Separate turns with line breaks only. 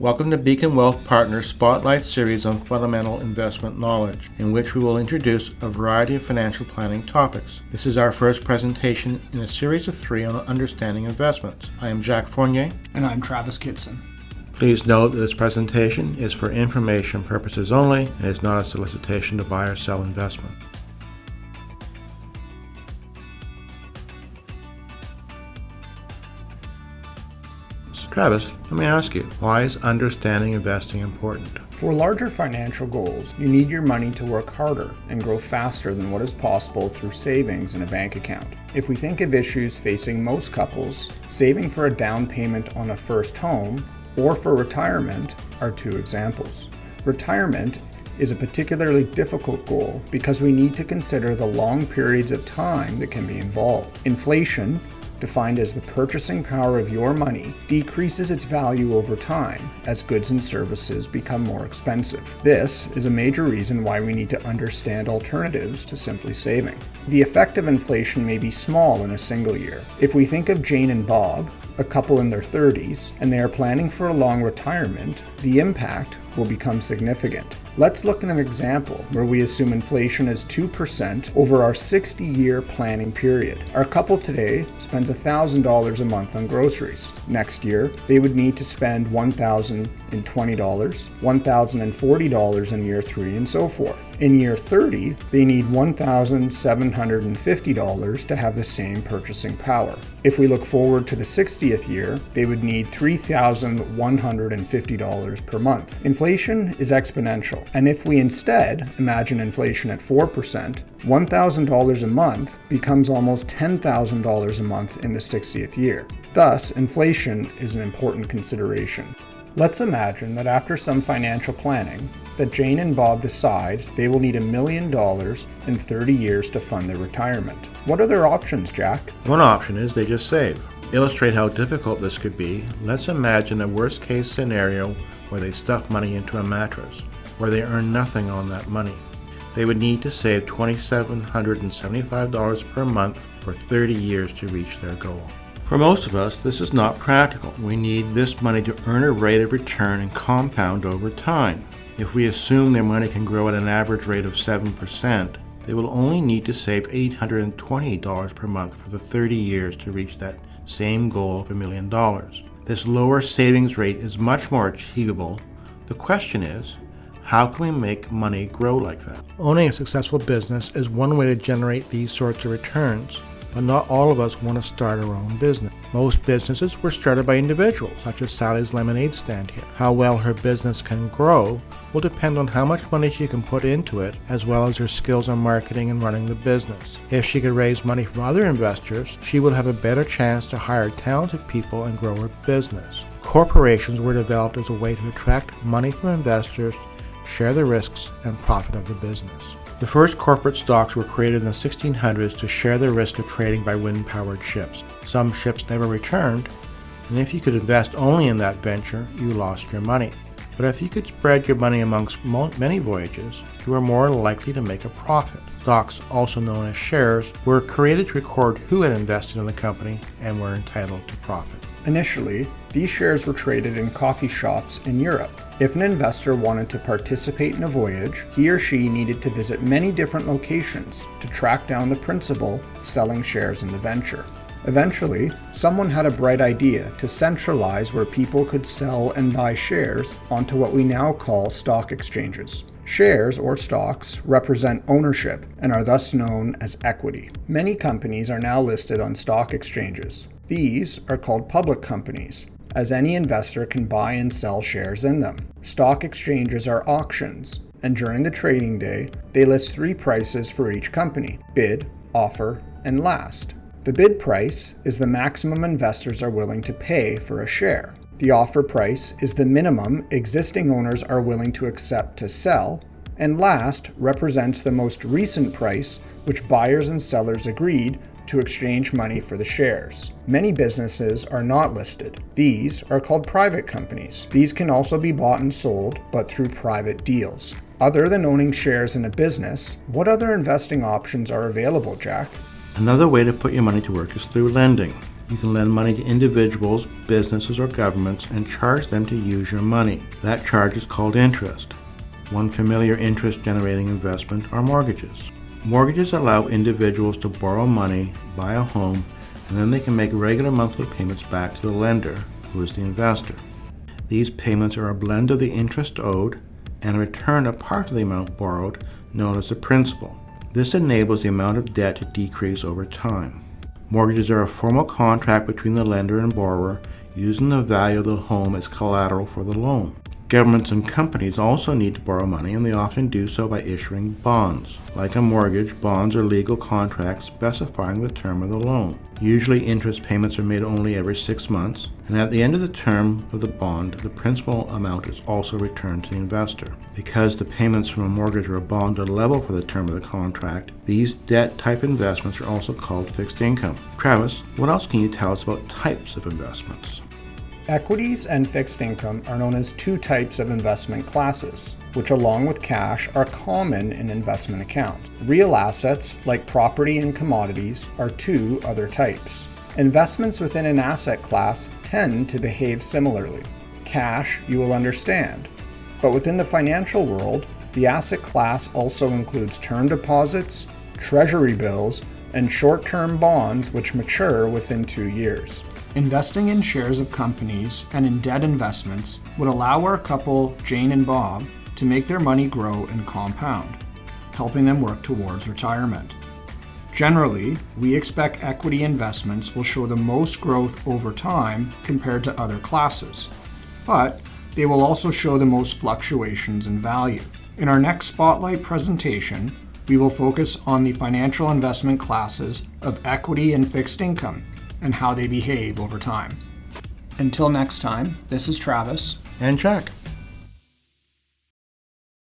Welcome to Beacon Wealth Partners Spotlight Series on Fundamental Investment Knowledge, in which we will introduce a variety of financial planning topics. This is our first presentation in a series of 3 on understanding investments. I am Jack Fournier.
And I'm Travis Kitson.
Please note that this presentation is for information purposes only and is not a solicitation to buy or sell investment. Travis, let me ask you, why is understanding investing important?
For larger financial goals, you need your money to work harder and grow faster than what is possible through savings in a bank account. If we think of issues facing most couples, saving for a down payment on a first home or for retirement are 2 examples. Retirement is a particularly difficult goal because we need to consider the long periods of time that can be involved. Inflation, defined as the purchasing power of your money, decreases its value over time as goods and services become more expensive. This is a major reason why we need to understand alternatives to simply saving. The effect of inflation may be small in a single year. If we think of Jane and Bob, a couple in their 30s, and they are planning for a long retirement, the impact will become significant. Let's look at an example where we assume inflation is 2% over our 60-year planning period. Our couple today spends $1,000 a month on groceries. Next year, they would need to spend $1,020, $1,040 in year 3, and so forth. In year 30, they need $1,750 to have the same purchasing power. If we look forward to the 60th year, they would need $3,150 per month. Inflation is exponential, and if we instead imagine inflation at 4%, $1,000 a month becomes almost $10,000 a month in the 60th year. Thus, inflation is an important consideration. Let's imagine that after some financial planning, that Jane and Bob decide they will need $1 million in 30 years to fund their retirement. What are their options, Jack?
One option is they just save. To illustrate how difficult this could be, let's imagine a worst-case scenario where they stuff money into a mattress, where they earn nothing on that money. They would need to save $2,775 per month for 30 years to reach their goal. For most of us, this is not practical. We need this money to earn a rate of return and compound over time. If we assume their money can grow at an average rate of 7%, they will only need to save $820 per month for the 30 years to reach that same goal of $1 million. This lower savings rate is much more achievable. The question is, how can we make money grow like that? Owning a successful business is one way to generate these sorts of returns, but not all of us want to start our own business. Most businesses were started by individuals, such as Sally's lemonade stand here. How well her business can grow will depend on how much money she can put into it, as well as her skills on marketing and running the business. If she could raise money from other investors, she will have a better chance to hire talented people and grow her business. Corporations were developed as a way to attract money from investors, share the risks and profit of the business. The first corporate stocks were created in the 1600s to share the risk of trading by wind-powered ships. Some ships never returned, and if you could invest only in that venture, you lost your money. But if you could spread your money amongst many voyages, you are more likely to make a profit. Stocks, also known as shares, were created to record who had invested in the company and were entitled to profit.
Initially, these shares were traded in coffee shops in Europe. If an investor wanted to participate in a voyage, he or she needed to visit many different locations to track down the principal selling shares in the venture. Eventually, someone had a bright idea to centralize where people could sell and buy shares onto what we now call stock exchanges. Shares, or stocks, represent ownership and are thus known as equity. Many companies are now listed on stock exchanges. These are called public companies, as any investor can buy and sell shares in them. Stock exchanges are auctions, and during the trading day, they list 3 prices for each company: bid, offer, and last. The bid price is the maximum investors are willing to pay for a share. The offer price is the minimum existing owners are willing to accept to sell, and last represents the most recent price which buyers and sellers agreed to exchange money for the shares. Many businesses are not listed. These are called private companies. These can also be bought and sold, but through private deals. Other than owning shares in a business, what other investing options are available, Jack?
Another way to put your money to work is through lending. You can lend money to individuals, businesses, or governments and charge them to use your money. That charge is called interest. One familiar interest-generating investment are mortgages. Mortgages allow individuals to borrow money, buy a home, and then they can make regular monthly payments back to the lender, who is the investor. These payments are a blend of the interest owed and a return of part of the amount borrowed, known as the principal. This enables the amount of debt to decrease over time. Mortgages are a formal contract between the lender and borrower, using the value of the home as collateral for the loan. Governments and companies also need to borrow money, and they often do so by issuing bonds. Like a mortgage, bonds are legal contracts specifying the term of the loan. Usually interest payments are made only every 6 months, and at the end of the term of the bond, the principal amount is also returned to the investor. Because the payments from a mortgage or a bond are level for the term of the contract, these debt-type investments are also called fixed income. Travis, what else can you tell us about types of investments?
Equities and fixed income are known as two types of investment classes, which along with cash are common in investment accounts. Real assets, like property and commodities, are two other types. Investments within an asset class tend to behave similarly. Cash, you will understand. But within the financial world, the asset class also includes term deposits, treasury bills, and short-term bonds which mature within 2 years. Investing in shares of companies and in debt investments would allow our couple, Jane and Bob, to make their money grow and compound, helping them work towards retirement. Generally, we expect equity investments will show the most growth over time compared to other classes, but they will also show the most fluctuations in value. In our next Spotlight presentation, we will focus on the financial investment classes of equity and fixed income and how they behave over time. Until next time, this is Travis
And Jack.